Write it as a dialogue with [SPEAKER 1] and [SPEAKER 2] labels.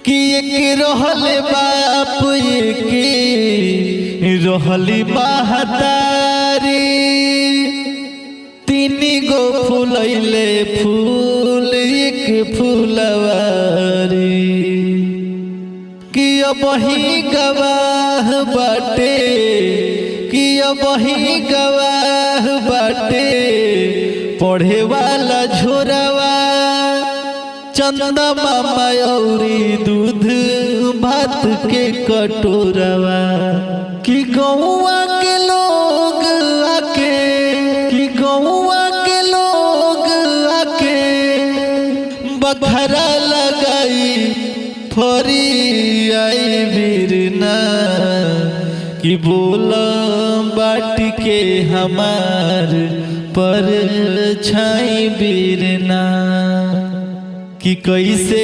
[SPEAKER 1] कि एक रहले बाप एक रहली महतारी तीन गो फूलैले फूल एक फूलवारी कि अब ही गवाह बाटे कि अब ही गवाह बाटे पढ़े वाला झोरवा चंदा मामा औरी दूध भात के कटोरवा कि गौवा के लोग आके कि गौवा के लोग आके बखरा लगाई फरी आई बिरना कि बोला बाट के हमार पर छाई बिरना कि कैसे